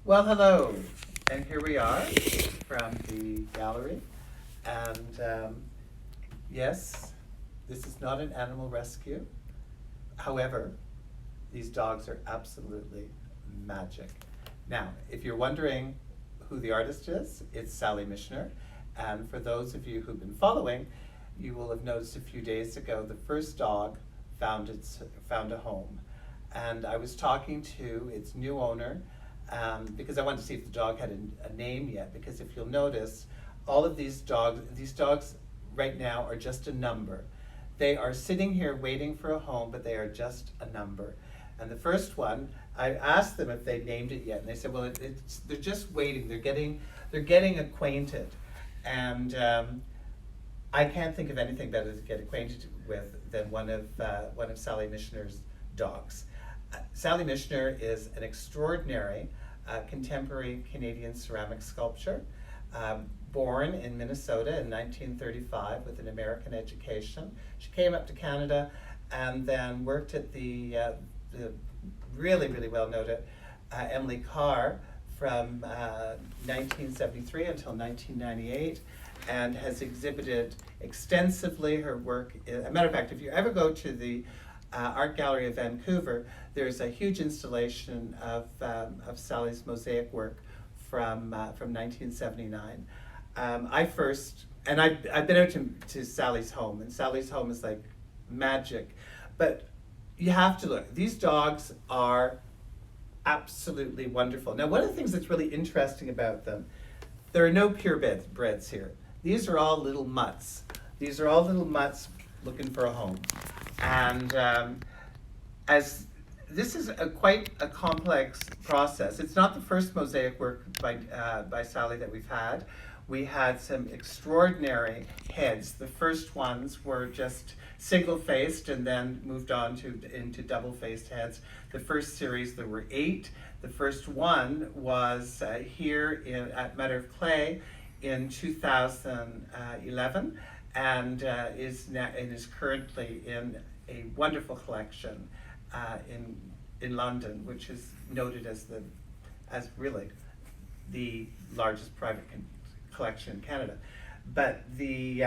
Well, hello, and here we are from the gallery. And yes, this is not an animal rescue. However, these dogs are absolutely magic. Now, if you're wondering who the artist is, it's Sally Michener. And for those of you who've been following, you will have noticed a few days ago the first dog found a home. And I was talking to its new owner because I wanted to see if the dog had a name yet. Because if you'll notice, all of these dogs right now are just a number. They are sitting here waiting for a home, but they are just a number. And the first one, I asked them if they named it yet, and they said, "Well, they're just waiting. They're getting acquainted." And I can't think of anything better to get acquainted with than one of Sally Michener's dogs. Sally Michener is an extraordinary contemporary Canadian ceramic sculptor, born in Minnesota in 1935 with an American education. She came up to Canada and then worked at the really, really well-noted Emily Carr from 1973 until 1998, and has exhibited extensively her work. As a matter of fact, if you ever go to the Art Gallery of Vancouver, there's a huge installation of Sally's mosaic work from 1979. I've been out to Sally's home, and Sally's home is like magic. But you have to look. These dogs are absolutely wonderful. Now, one of the things that's really interesting about them, there are no purebreds here. These are all little mutts. These are all little mutts looking for a home. And as this is quite a complex process. It's not the first mosaic work by Sally that we've had. We had some extraordinary heads. The first ones were just single-faced and then moved on into double-faced heads. The first series, there were 8. The first one was here at Mother of Clay in 2011, and is currently in a wonderful collection in London, which is noted as really the largest private collection in Canada. But the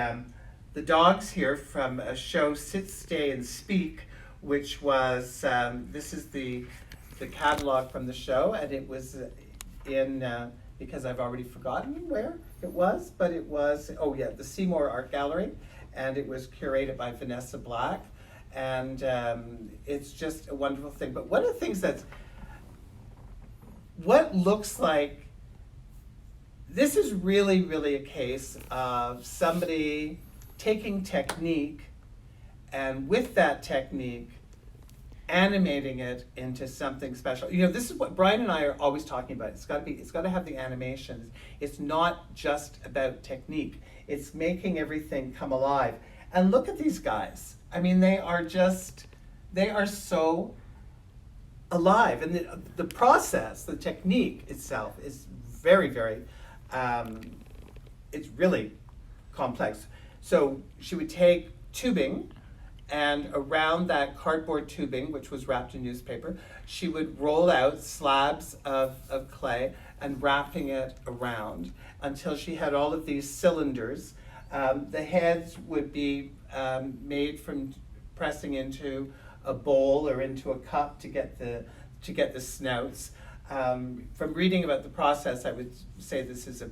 dogs here from a show, Sit, Stay, and Speak, which was this is the catalog from the show, and it was in because I've already forgotten where it was, but it was the Seymour Art Gallery, and it was curated by Vanessa Black. And it's just a wonderful thing. But one of the things what looks like, this is really, really a case of somebody taking technique, and with that technique, animating it into something special. You know, this is what Brian and I are always talking about. It's got to have the animations. It's not just about technique. It's making everything come alive. And look at these guys. I mean, they are so alive. And the process, the technique itself is very, very, it's really complex. So she would take tubing, and around that cardboard tubing, which was wrapped in newspaper, she would roll out slabs of clay and wrapping it around until she had all of these cylinders. The heads would be made from pressing into a bowl or into a cup to get the snouts. From reading about the process, I would say this is a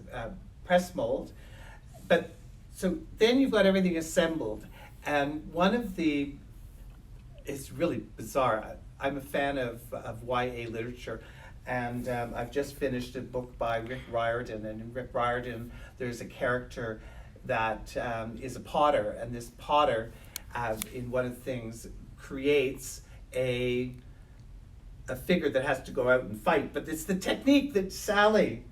press mold. But so then you've got everything assembled, and it's really bizarre. I'm a fan of YA literature, and I've just finished a book by Rick Riordan, and in Rick Riordan there's a character that is a potter, and this potter, in one of the things, creates a figure that has to go out and fight. But it's the technique that Sally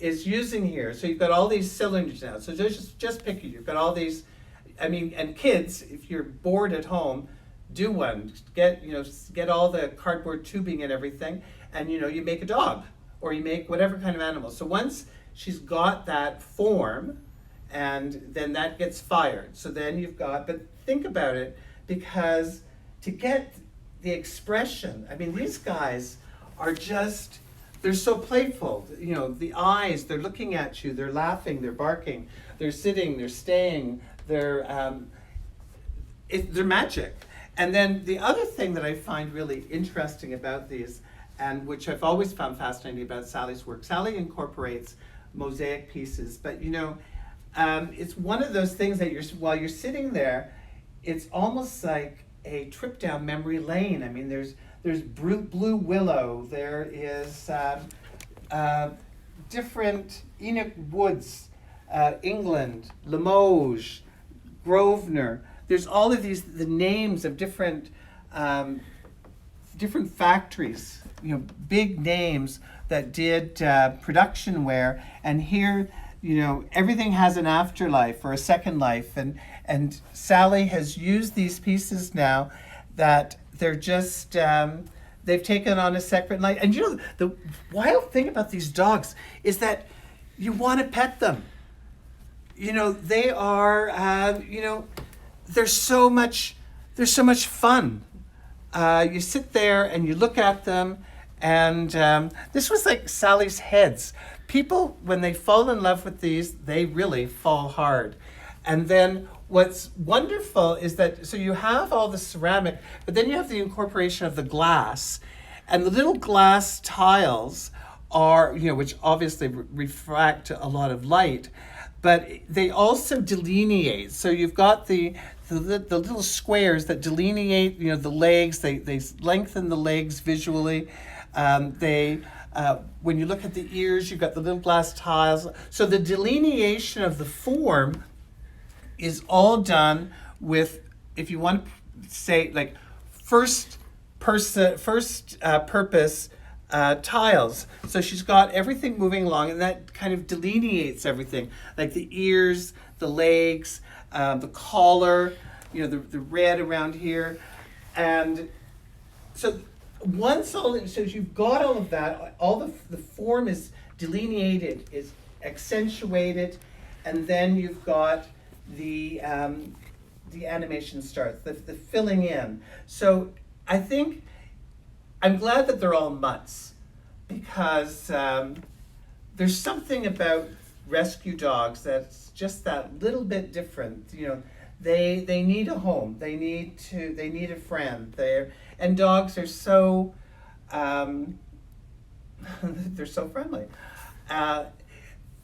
is using here. So you've got all these cylinders now. So just picture, you've got all these, and kids, if you're bored at home, do one. Get all the cardboard tubing and everything, and you make a dog, or you make whatever kind of animal. So once she's got that form, and then that gets fired. So then but think about it, because to get the expression, these guys are just they're so playful. You know, the eyes, they're looking at you, they're laughing, they're barking, they're sitting, they're staying, they're magic. And then the other thing that I find really interesting about these, and which I've always found fascinating about Sally's work, Sally incorporates mosaic pieces, but you know, it's one of those things that while you're sitting there, it's almost like a trip down memory lane. I mean, there's blue willow, there is different Enoch Woods, England, Limoges, Grosvenor. There's all of these, the names of different factories, you know, big names that did production wear. And here, you know, everything has an afterlife or a second life. And Sally has used these pieces now that they're just, they've taken on a separate life. And you know, the wild thing about these dogs is that you want to pet them. You know, they are, you know, there's so much fun. You sit there and you look at them, and this was like Sally's heads. People, when they fall in love with these, they really fall hard. And then what's wonderful is that, so you have all the ceramic, but then you have the incorporation of the glass. And the little glass tiles are, you know, which obviously refract a lot of light, but they also delineate. So you've got the little squares that delineate, you know, the legs. They lengthen the legs visually. When you look at the ears, you've got the little glass tiles. So the delineation of the form is all done with, if you want to say, like first purpose tiles. So she's got everything moving along, and that kind of delineates everything, like the ears, the legs, the collar, you know, the red around here. And so so you've got all of that, all the form is delineated, is accentuated, and then you've got the animation starts, the filling in. So I think I'm glad that they're all mutts, because there's something about rescue dogs that's just that little bit different. You know, they need a home. They need a friend. And dogs are so they're so friendly.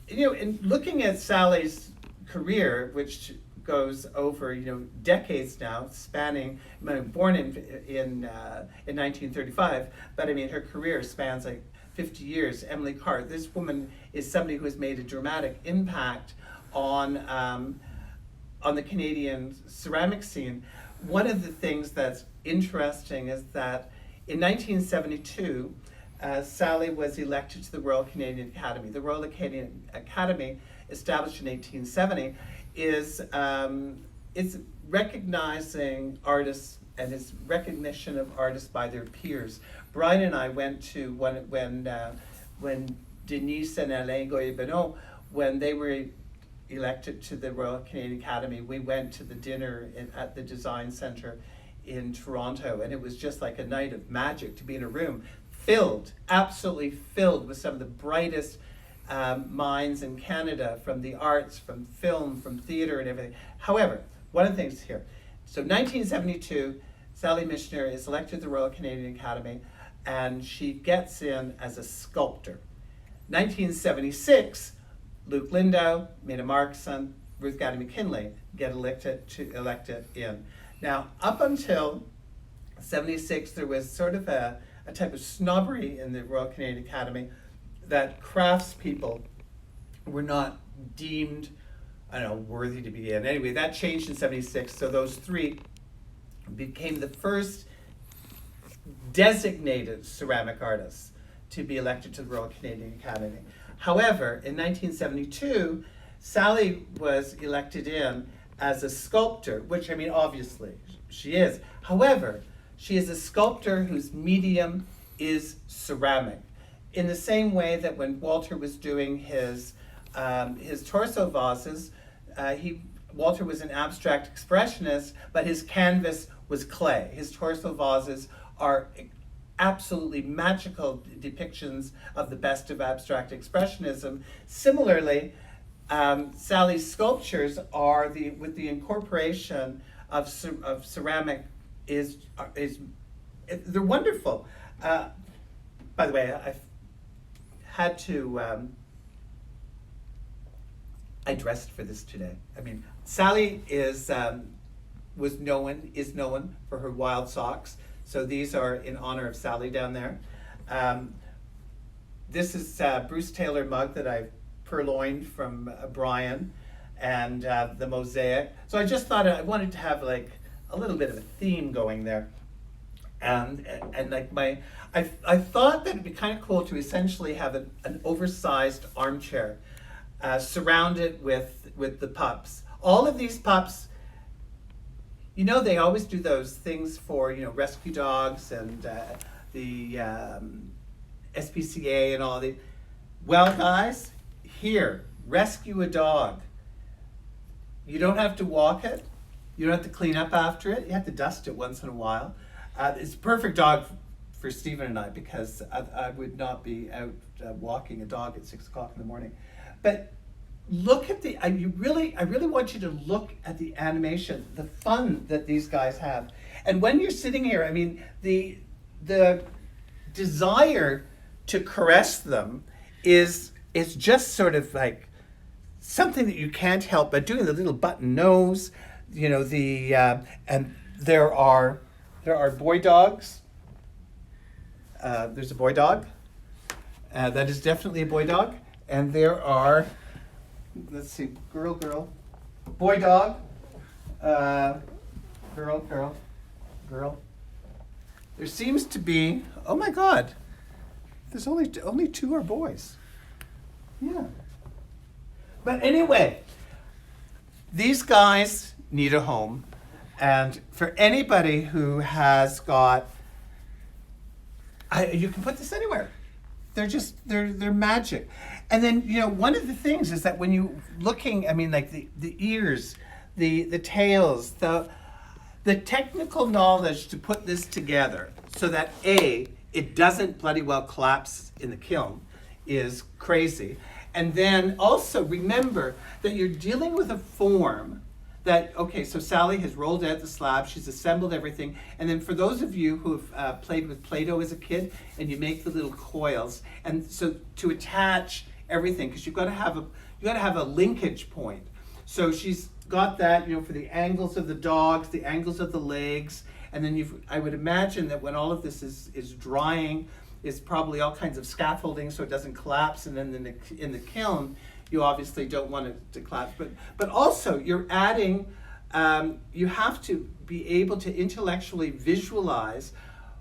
You know, in looking at Sally's career, which goes over, you know, decades now, spanning, born in 1935, but I mean, her career spans like 50 years. Emily Carr, this woman is somebody who has made a dramatic impact on the Canadian ceramic scene. One of the things that's interesting is that in 1972, Sally was elected to the Royal Canadian Academy. The Royal Canadian Academy, established in 1870, is it's recognizing artists, and it's recognition of artists by their peers. Brian and I went to when Denise and Alain Goyer-Benoit, when they were elected to the Royal Canadian Academy, we went to the dinner at the Design Centre in Toronto, and it was just like a night of magic to be in a room filled, absolutely filled with some of the brightest minds in Canada, from the arts, from film, from theatre and everything. However, one of the things here, so 1972, Sally Michener is elected to the Royal Canadian Academy, and she gets in as a sculptor. 1976, Luke Lindau, Mina Markson, Ruth Gaddy McKinley get elected in. Now, up until 76, there was sort of a type of snobbery in the Royal Canadian Academy that craftspeople were not deemed, I don't know, worthy to be in. Anyway, that changed in 76, so those three became the first designated ceramic artists to be elected to the Royal Canadian Academy. However, in 1972, Sally was elected in as a sculptor, which, I mean, obviously she is. However, she is a sculptor whose medium is ceramic. In the same way that when Walter was doing his torso vases, Walter was an abstract expressionist, but his canvas was clay. His torso vases are absolutely magical depictions of the best of abstract expressionism. Similarly, Sally's sculptures are with the incorporation of ceramic is they're wonderful. By the way, I've had to. I dressed for this today. I mean, Sally is known for her wild socks. So these are in honor of Sally down there. This is Bruce Taylor mug that I purloined from Brian, and the mosaic. So I just thought I wanted to have like a little bit of a theme going there. And like I thought that it'd be kind of cool to essentially have an oversized armchair surrounded with the pups. All of these pups, you know, they always do those things for, you know, rescue dogs and the SPCA and all the. Well, guys, here, rescue a dog. You don't have to walk it. You don't have to clean up after it. You have to dust it once in a while. It's a perfect dog for Stephen and I, because I would not be out walking a dog at 6 o'clock in the morning. But look at I really want you to look at the animation, the fun that these guys have. And when you're sitting here, I mean, the desire to caress them is just sort of like something that you can't help but doing. The little button nose, you know, and there are boy dogs. There's a boy dog. That is definitely a boy dog. And there are, let's see, girl, boy dog, girl. There seems to be, oh my God, there's only 2 are boys. Yeah. But anyway, these guys need a home. And for anybody who has got, you can put this anywhere. They're magic. And then, you know, one of the things is that when you looking, I mean, like the ears, the tails, the technical knowledge to put this together so that it doesn't bloody well collapse in the kiln is crazy. And then also remember that you're dealing with a form that, okay, so Sally has rolled out the slab, she's assembled everything, and then for those of you who have played with Play-Doh as a kid, and you make the little coils, and so to attach everything, because you've got to have a linkage point. So she's got that, you know, for the angles of the dogs, the angles of the legs, and then I would imagine that when all of this is drying, is probably all kinds of scaffolding so it doesn't collapse, and then in the kiln, you obviously don't want it to collapse. But also, you're adding, you have to be able to intellectually visualize.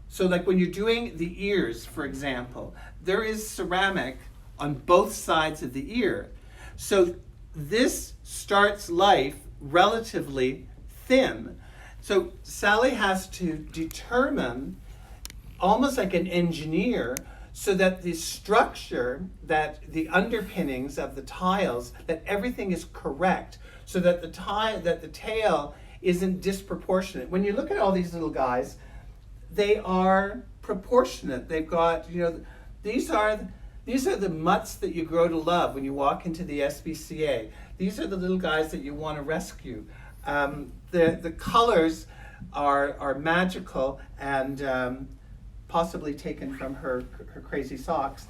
So like when you're doing the ears, for example, there is ceramic on both sides of the ear. So this starts life relatively thin. So Sally has to determine, almost like an engineer, so that the structure, that the underpinnings of the tiles, that everything is correct, so that the tail isn't disproportionate. When you look at all these little guys, they are proportionate. They've got, you know, these are the mutts that you grow to love when you walk into the SPCA. These are the little guys that you want to rescue. The colors are magical and possibly taken from her crazy socks.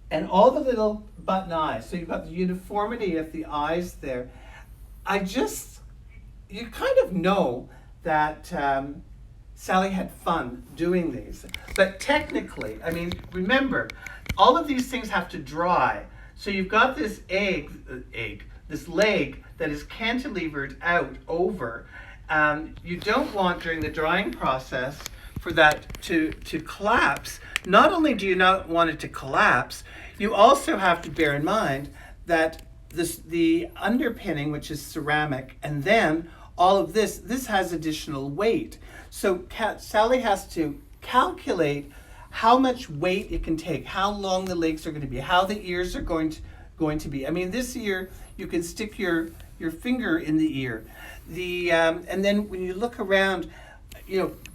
And all the little button eyes. So you've got the uniformity of the eyes there. You kind of know that Sally had fun doing these. But technically, I mean, remember, all of these things have to dry. So you've got this this leg that is cantilevered out over. You don't want, during the drying process, for that to collapse. Not only do you not want it to collapse, you also have to bear in mind that the underpinning, which is ceramic, and then all of this has additional weight. So Sally has to calculate how much weight it can take, how long the legs are going to be, how the ears are going to be. I mean, this ear, you can stick your finger in the ear. And then when you look around,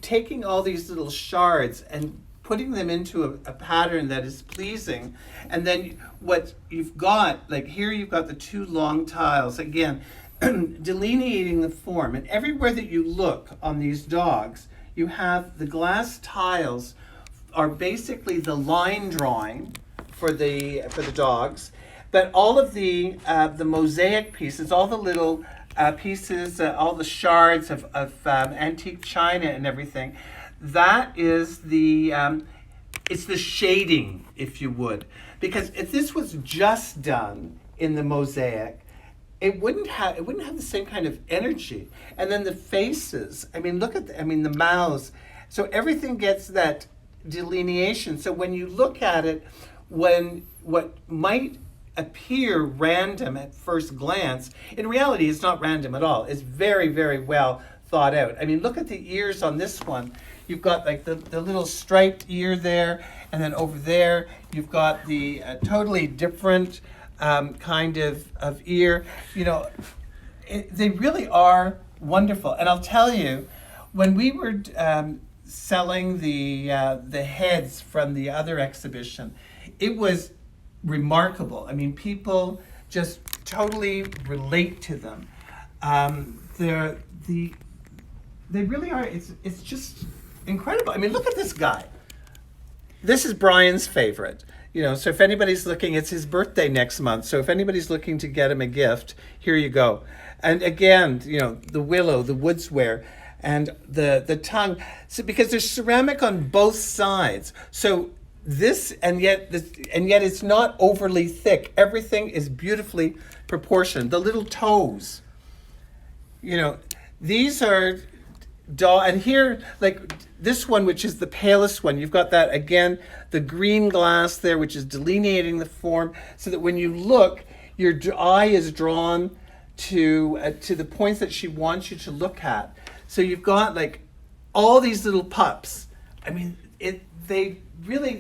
taking all these little shards and putting them into a pattern that is pleasing. And then what you've got, like here you've got the two long tiles, again, delineating the form. And everywhere that you look on these dogs, you have the glass tiles are basically the line drawing for the dogs. But all of the mosaic pieces, all the little pieces, all the shards of antique china and everything, that is it's the shading, if you would. Because if this was just done in the mosaic, it wouldn't have the same kind of energy. And then the faces, look at the mouths. So everything gets that delineation. So when you look at it, when what might appear random at first glance, in reality it's not random at all. It's very, very well thought out. Look at the ears on this one. You've got like the little striped ear there, and then over there you've got the totally different kind of ear. They really are wonderful. And I'll tell you, when we were selling the heads from the other exhibition, it was remarkable. People just totally relate to them. They really are. It's just incredible. Look at this guy. This is Brian's favorite. So if anybody's looking, it's his birthday next month. So if anybody's looking to get him a gift, here you go. And again, the willow, the woodsware, and the tongue. So because there's ceramic on both sides. So and yet it's not overly thick. Everything is beautifully proportioned. The little toes. These are and here, like this one, which is the palest one, you've got that again, the green glass there, which is delineating the form, so that when you look, your eye is drawn to the points that she wants you to look at. So you've got like all these little pups. They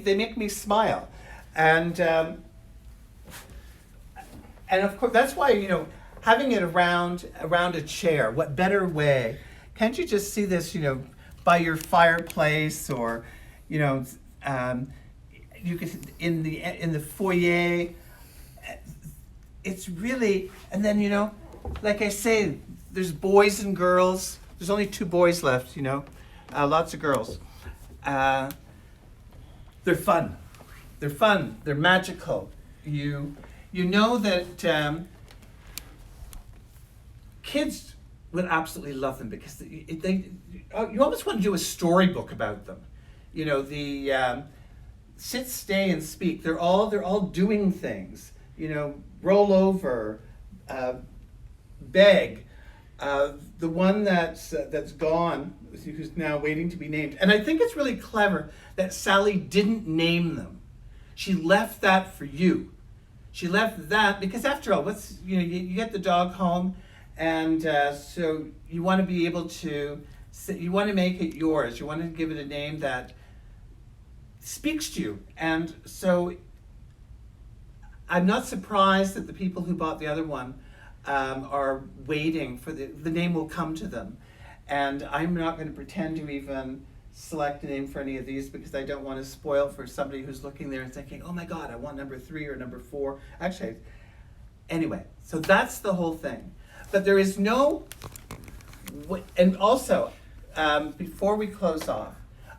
make me smile, and of course that's why having it around a chair. What better way? Can't you just see this, by your fireplace, or, you could in the foyer. It's really, and then like I say, there's boys and girls. There's only 2 boys left, lots of girls. They're fun. They're fun. They're magical. You know that kids would absolutely love them, because you almost want to do a storybook about them. The sit, stay, and speak. They're all doing things. Roll over, beg. The one that's gone, who's now waiting to be named. And I think it's really clever that Sally didn't name them. She left that for you. She left that because, after all, you get the dog home, and so you want to be able to. You want to make it yours. You want to give it a name that speaks to you. And so I'm not surprised that the people who bought the other one are waiting for the name will come to them. And I'm not going to pretend to even select a name for any of these, because I don't want to spoil for somebody who's looking there and thinking, oh my God, I want number 3 or number 4. Actually, anyway, so that's the whole thing. But there is no, and also, before we close off,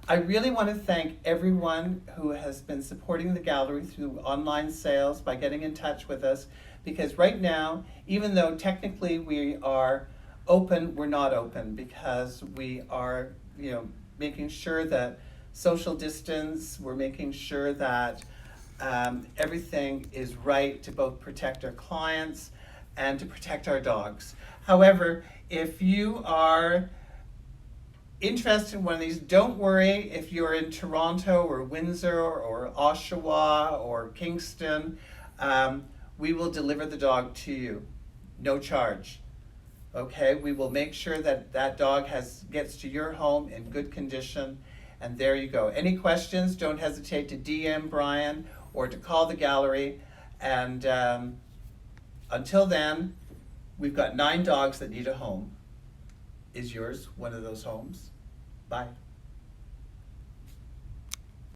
I really want to thank everyone who has been supporting the gallery through online sales by getting in touch with us, because right now, even though technically we are open, we're not open, because we are, making sure that social distance, we're making sure that everything is right to both protect our clients and to protect our dogs. However, if you are interested in one of these, don't worry. If you're in Toronto or Windsor or Oshawa or Kingston, we will deliver the dog to you, no charge. Okay, we will make sure that that dog gets to your home in good condition, and there you go. Any questions, don't hesitate to DM Brian or to call the gallery. And until then, we've got 9 dogs that need a home. Is yours one of those homes? Bye.